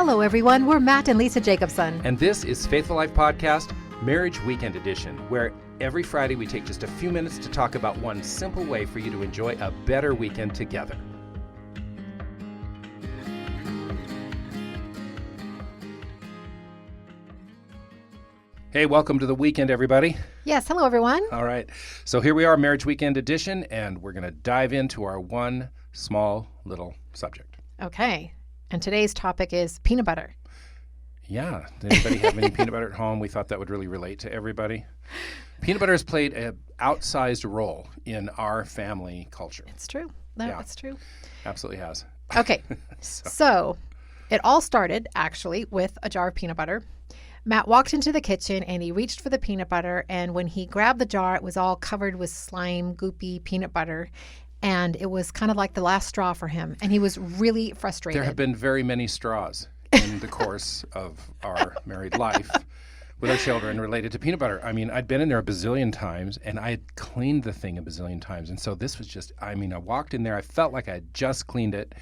Hello, everyone. We're Matt and Lisa Jacobson. And this is Faithful Life Podcast, Marriage Weekend Edition, where every Friday we take just a few minutes to talk about one simple way for you to enjoy a better weekend together. Hey, welcome to the weekend, everybody. Yes, hello, everyone. All right. So here we are, Marriage Weekend Edition, and we're going to dive into our one small little subject. Okay. And today's topic is peanut butter. Yeah. Does anybody have any peanut butter at home? We thought that would really relate to everybody. Peanut butter has played an outsized role in our family culture. It's true. That's true. Absolutely has. Okay. So it all started, actually, with a jar of peanut butter. Matt walked into the kitchen and he reached for the peanut butter. And when he grabbed the jar, it was all covered with slime, goopy peanut butter. And it was kind of like the last straw for him. And he was really frustrated. There have been very many straws in the course of our married life with our children related to peanut butter. I mean, I'd been in there a bazillion times and I had cleaned the thing a bazillion times. And so this was just, I walked in there, I felt like I had just cleaned it.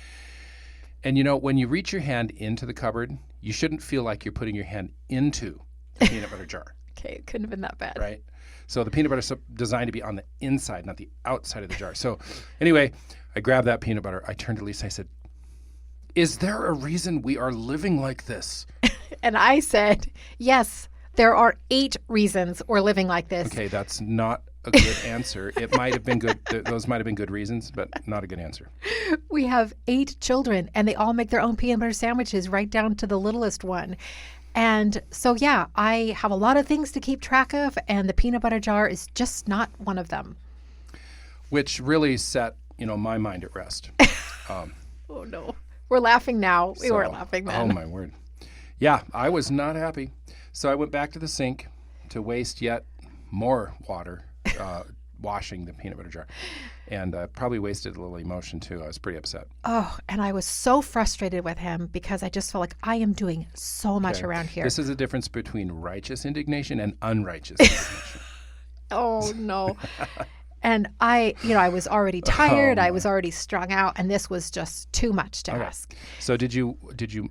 And you know, when you reach your hand into the cupboard, you shouldn't feel like you're putting your hand into the peanut butter jar. Okay, it couldn't have been that bad. Right? So the peanut butter is designed to be on the inside, not the outside of the jar. So anyway, I grabbed that peanut butter. I turned to Lisa. I said, is there a reason we are living like this? And I said, yes, there are 8 reasons we're living like this. Okay, that's not a good answer. It might have been good. Those might have been good reasons, but not a good answer. We have 8 children, and they all make their own peanut butter sandwiches, right down to the littlest one. And so, yeah, I have a lot of things to keep track of, and the peanut butter jar is just not one of them. Which really set, my mind at rest. Oh, no. We're laughing now. We weren't laughing then. Oh, my word. Yeah, I was not happy. So I went back to the sink to waste yet more water washing the peanut butter jar. And probably wasted a little emotion, too. I was pretty upset. Oh, and I was so frustrated with him because I just felt like I am doing so much around here. This is the difference between righteous indignation and unrighteous indignation. Oh, no. And I was already tired. I was already strung out, and this was just too much to ask. So did you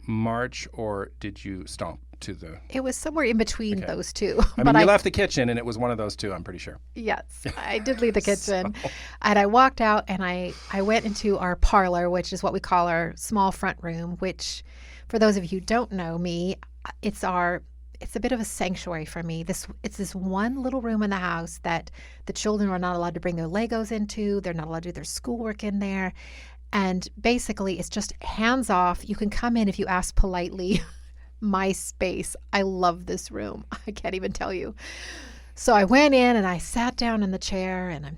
march or did you stomp to the? It was somewhere in between those two. You left the kitchen, and it was one of those two, I'm pretty sure. Yes, I did leave the kitchen. And I walked out, and I went into our parlor, which is what we call our small front room, which, for those of you who don't know me, it's a bit of a sanctuary for me. It's this one little room in the house that the children are not allowed to bring their Legos into. They're not allowed to do their schoolwork in there. And basically, it's just hands off. You can come in if you ask politely. My space. I love this room. I can't even tell you. So I went in and I sat down in the chair and I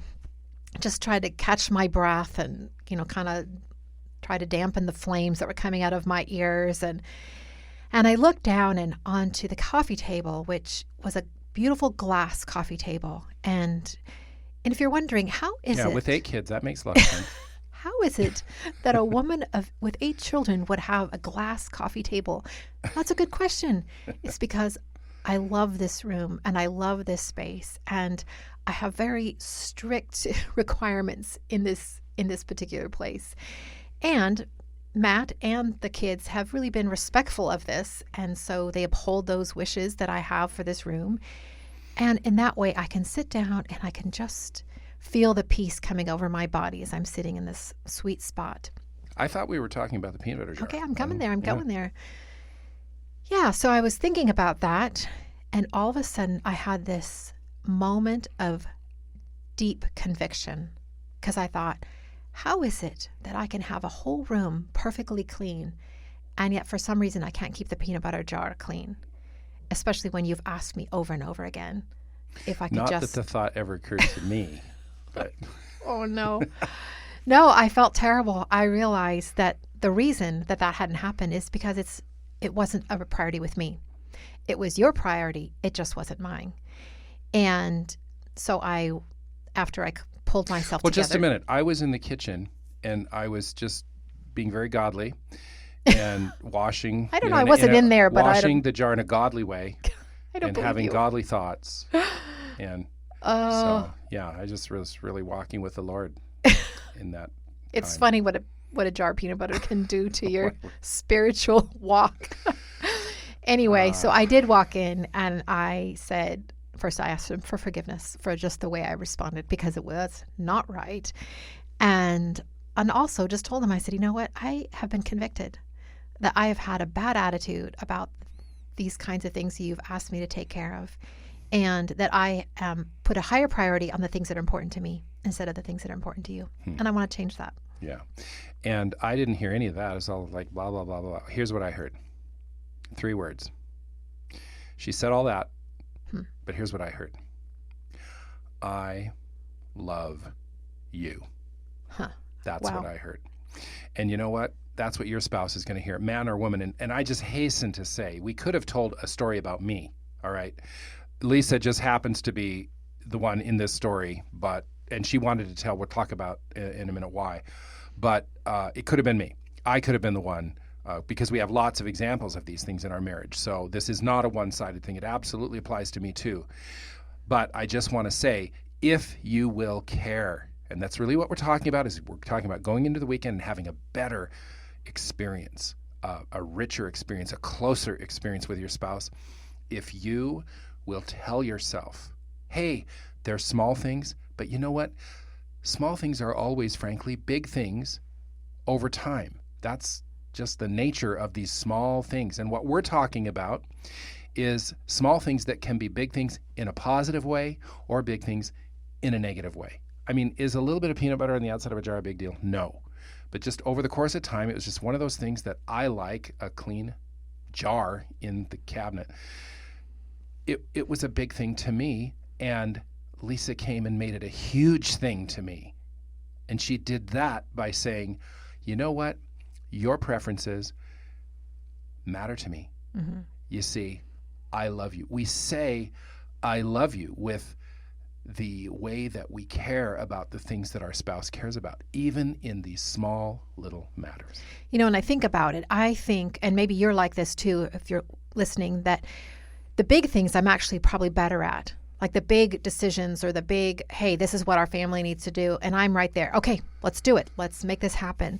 just tried to catch my breath and, kind of try to dampen the flames that were coming out of my ears. And I looked down and onto the coffee table, which was a beautiful glass coffee table. And if you're wondering, how is it? Yeah, with 8 kids, that makes a lot of sense. How is it that a woman with 8 children would have a glass coffee table? That's a good question. It's because I love this room and I love this space, and I have very strict requirements in this particular place. And Matt and the kids have really been respectful of this, and so they uphold those wishes that I have for this room. And in that way, I can sit down and I can just feel the peace coming over my body as I'm sitting in this sweet spot. I thought we were talking about the peanut butter jar. Okay, I'm coming there. I'm going there. Yeah, so I was thinking about that, and all of a sudden I had this moment of deep conviction because I thought, how is it that I can have a whole room perfectly clean, and yet for some reason I can't keep the peanut butter jar clean, especially when you've asked me over and over again if I could Not that the thought ever occurred to me. But. Oh, no. No, I felt terrible. I realized that the reason that hadn't happened is because it wasn't a priority with me. It was your priority. It just wasn't mine. And so after I pulled myself together. Well, just a minute. I was in the kitchen and I was just being very godly and washing. I don't know. I wasn't in there, but washing the jar in a godly way and having godly thoughts. And so, yeah, I just was really walking with the Lord in that It's time. funny what what a jar of peanut butter can do to your spiritual walk. Anyway, so I did walk in and I said, first I asked him for forgiveness for just the way I responded because it was not right. And also just told him, I said, you know what? I have been convicted that I have had a bad attitude about these kinds of things you've asked me to take care of, and that I put a higher priority on the things that are important to me instead of the things that are important to you. And I want to change that. Yeah. And I didn't hear any of that. It's all like blah, blah, blah, blah. Here's what I heard. 3 words. She said all that, but here's what I heard. I love you. That's what I heard. And you know what? That's what your spouse is going to hear, man or woman. And I just hasten to say, we could have told a story about me, all right? Lisa just happens to be the one in this story, and she wanted to tell, we'll talk about in a minute why, but it could have been me. I could have been the one, because we have lots of examples of these things in our marriage. So this is not a one-sided thing. It absolutely applies to me too. But I just want to say, if you will care, and that's really what we're talking about, is we're talking about going into the weekend and having a better experience, a richer experience, a closer experience with your spouse. If you will tell yourself, hey, they're small things, but you know what? Small things are always, frankly, big things over time. That's just the nature of these small things. And what we're talking about is small things that can be big things in a positive way or big things in a negative way. I mean, is a little bit of peanut butter on the outside of a jar a big deal? No. But just over the course of time, it was just one of those things that I like a clean jar in the cabinet. It was a big thing to me, and Lisa came and made it a huge thing to me. And she did that by saying, you know what? Your preferences matter to me. Mm-hmm. You see, I love you. We say, I love you with the way that we care about the things that our spouse cares about, even in these small little matters. You know, when I think about it, I think, and maybe you're like this too, if you're listening, that the big things I'm actually probably better at, like the big decisions or the big, hey, this is what our family needs to do. And I'm right there. Okay, let's do it. Let's make this happen.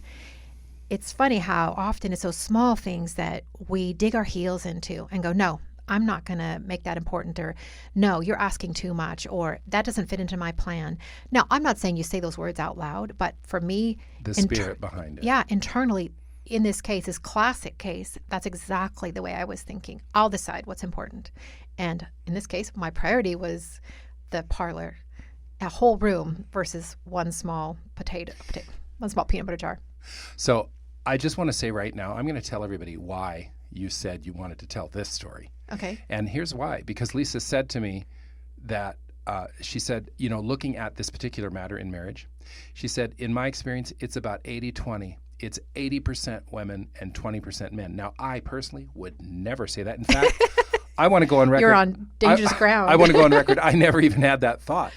It's funny how often it's those small things that we dig our heels into and go, no, I'm not going to make that important, or no, you're asking too much, or that doesn't fit into my plan. Now, I'm not saying you say those words out loud, but for me, the spirit behind it. Yeah, internally, in this case, this classic case, that's exactly the way I was thinking. I'll decide what's important. And in this case, my priority was the parlor, a whole room versus one small one small peanut butter jar. So I just want to say right now, I'm going to tell everybody why you said you wanted to tell this story. Okay. And here's why. Because Lisa said to me that, she said, you know, looking at this particular matter in marriage, she said, in my experience, it's about 80-20. It's 80% women and 20% men. Now, I personally would never say that. In fact, I want to go on record. You're on dangerous ground. I want to go on record. I never even had that thought.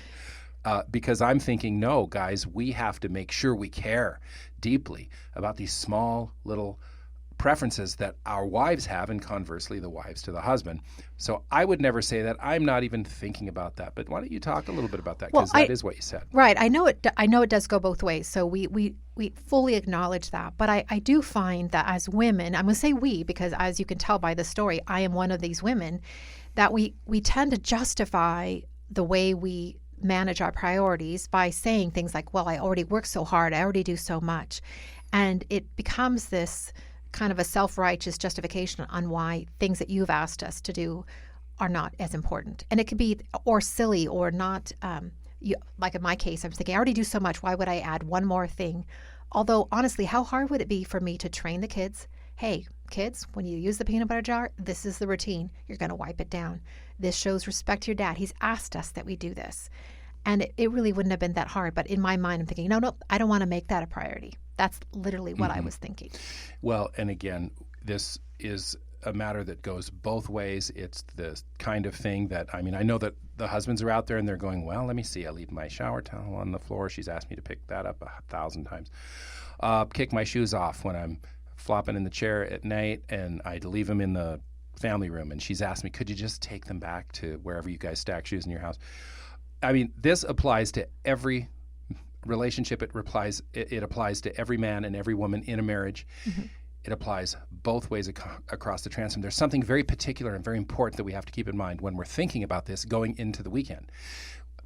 Because I'm thinking, no, guys, we have to make sure we care deeply about these small little preferences that our wives have, and conversely, the wives to the husband. So I would never say that. I'm not even thinking about that. But why don't you talk a little bit about that? Because that is what you said. Right. I know it does go both ways. So we fully acknowledge that. But I do find that as women, I'm going to say we, because as you can tell by the story, I am one of these women, that we tend to justify the way we manage our priorities by saying things like, well, I already work so hard, I already do so much. And it becomes this kind of a self-righteous justification on why things that you've asked us to do are not as important. And it could be, or silly, or not, like in my case, I'm thinking, I already do so much, why would I add one more thing? Although, honestly, how hard would it be for me to train the kids? Hey, kids, when you use the peanut butter jar, this is the routine. You're going to wipe it down. This shows respect to your dad. He's asked us that we do this. And it really wouldn't have been that hard. But in my mind, I'm thinking, no, I don't want to make that a priority. That's literally what I was thinking. Well, and again, this is a matter that goes both ways. It's the kind of thing that, I mean, I know that the husbands are out there and they're going, well, let me see. I leave my shower towel on the floor. She's asked me to pick that up 1,000 times. Kick my shoes off when I'm flopping in the chair at night, and I leave them in the family room. And she's asked me, could you just take them back to wherever you guys stack shoes in your house? I mean, this applies to every relationship, it applies to every man and every woman in a marriage. It applies both ways across the transom. There's something very particular and very important that we have to keep in mind when we're thinking about this going into the weekend.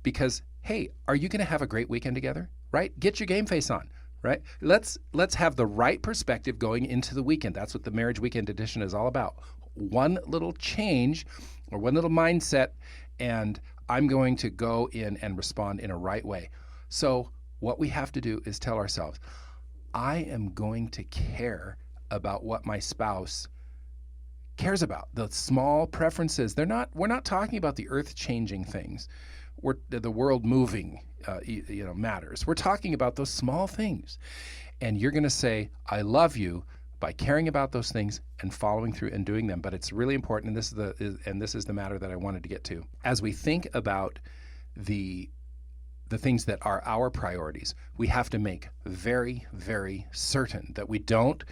Because, hey, are you going to have a great weekend together? Right? Get your game face on. Right? Let's have the right perspective going into the weekend. That's what the Marriage Weekend Edition is all about. One little change or one little mindset, and I'm going to go in and respond in a right way. So what we have to do is tell ourselves, I am going to care about what my spouse cares about. The small preferences. We're not talking about the earth-changing things. The world-moving matters. We're talking about those small things. And you're going to say, I love you by caring about those things and following through and doing them. But it's really important, and this is the matter that I wanted to get to. As we think about the things that are our priorities, we have to make very, very certain that we don't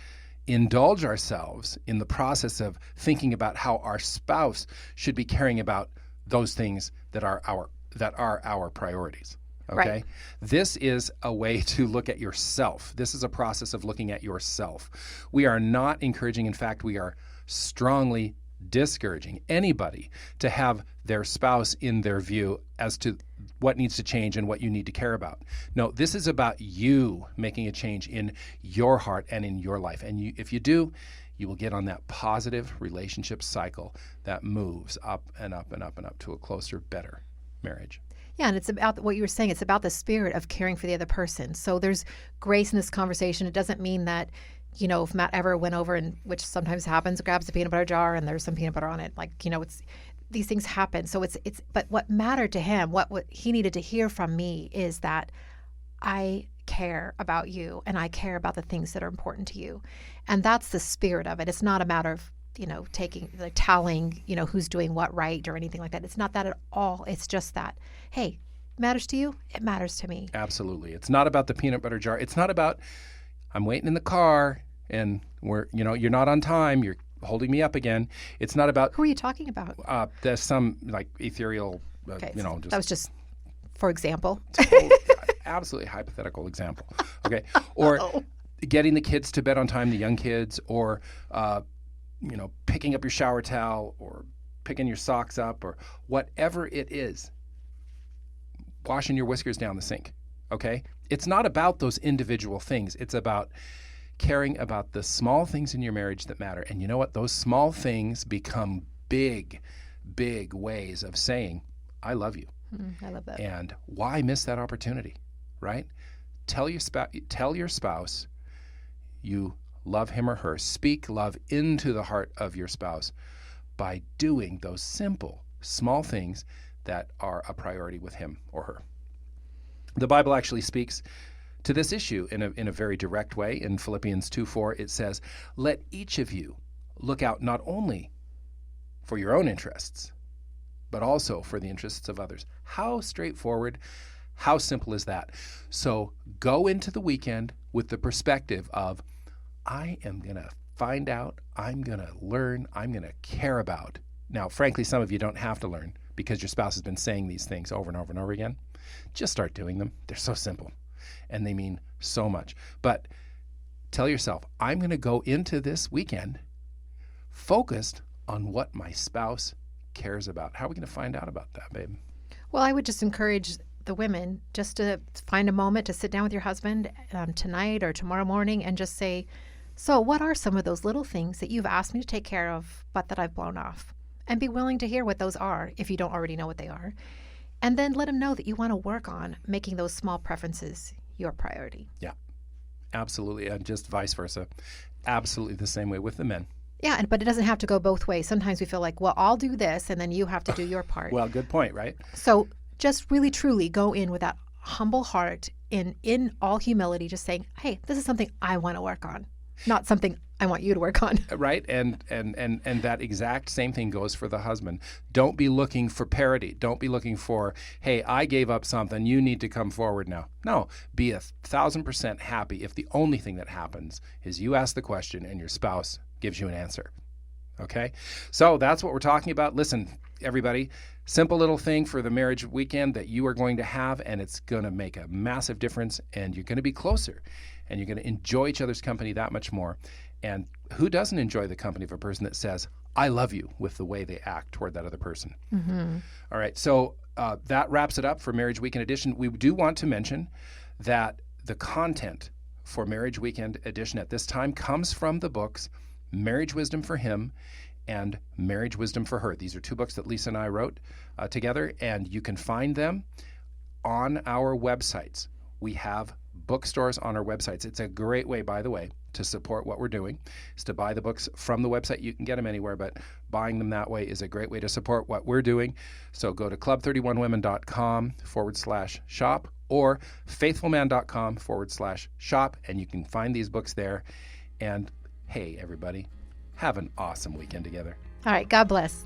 indulge ourselves in the process of thinking about how our spouse should be caring about those things that are our priorities. Okay? Right. This is a way to look at yourself. This is a process of looking at yourself. We are not encouraging, in fact, we are strongly discouraging anybody to have their spouse in their view as to what needs to change and what you need to care about. No, this is about you making a change in your heart and in your life. And if you do, you will get on that positive relationship cycle that moves up and up and up and up to a closer, better marriage. Yeah, and it's about what you were saying. It's about the spirit of caring for the other person. So there's grace in this conversation. It doesn't mean that, if Matt ever went over and, which sometimes happens, grabs a peanut butter jar and there's some peanut butter on it. These things happen. So but what mattered to him, what he needed to hear from me is that I care about you and I care about the things that are important to you. And that's the spirit of it. It's not a matter of, tallying, who's doing what right or anything like that. It's not that at all. It's just that, hey, matters to you, it matters to me. Absolutely. It's not about the peanut butter jar. It's not about, I'm waiting in the car and you're not on time. You're holding me up again. It's not about. Who are you talking about? There's some ethereal, okay, that was just for example. Absolutely hypothetical example. Okay. Or getting the kids to bed on time, the young kids, or, picking up your shower towel or picking your socks up or whatever it is, washing your whiskers down the sink. Okay. It's not about those individual things. It's about caring about the small things in your marriage that matter. And you know what? Those small things become big, big ways of saying, I love you. I love that. And why miss that opportunity, right? Tell your spouse you love him or her. Speak love into the heart of your spouse by doing those simple, small things that are a priority with him or her. The Bible actually speaks to this issue in a very direct way. In Philippians 2:4, it says, let each of you look out not only for your own interests, but also for the interests of others. How straightforward, how simple is that? So go into the weekend with the perspective of, I am going to find out, I'm going to learn, I'm going to care about. Now, frankly, some of you don't have to learn because your spouse has been saying these things over and over and over again. Just start doing them. They're so simple and they mean so much. But tell yourself, I'm going to go into this weekend focused on what my spouse cares about. How are we going to find out about that, babe? Well, I would just encourage the women just to find a moment to sit down with your husband tonight or tomorrow morning and just say, so what are some of those little things that you've asked me to take care of, but that I've blown off? And be willing to hear what those are if you don't already know what they are. And then let him know that you want to work on making those small preferences your priority. Yeah, absolutely. And just vice versa. Absolutely the same way with the men. Yeah, but it doesn't have to go both ways. Sometimes we feel like, well, I'll do this and then you have to do your part. Well, good point, right? So just really, truly go in with that humble heart in all humility, just saying, hey, this is something I want to work on, not something I want you to work on. Right. And that exact same thing goes for the husband. Don't be looking for parity. Don't be looking for, hey, I gave up something. You need to come forward now. No, be 1,000% happy if the only thing that happens is you ask the question and your spouse gives you an answer. Okay. So that's what we're talking about. Listen, everybody, simple little thing for the marriage weekend that you are going to have, and it's going to make a massive difference, and you're going to be closer, and you're going to enjoy each other's company that much more. And who doesn't enjoy the company of a person that says, I love you, with the way they act toward that other person? Mm-hmm. All right, so that wraps it up for Marriage Weekend Edition. We do want to mention that the content for Marriage Weekend Edition at this time comes from the books Marriage Wisdom for Him and Marriage Wisdom for Her. These are 2 books that Lisa and I wrote together, and you can find them on our websites. We have bookstores on our websites. It's a great way, by the way, to support what we're doing, is to buy the books from the website. You can get them anywhere, but buying them that way is a great way to support what we're doing. So go to club31women.com/shop or faithfulman.com/shop, and you can find these books there. And hey, everybody, have an awesome weekend together. All right. God bless.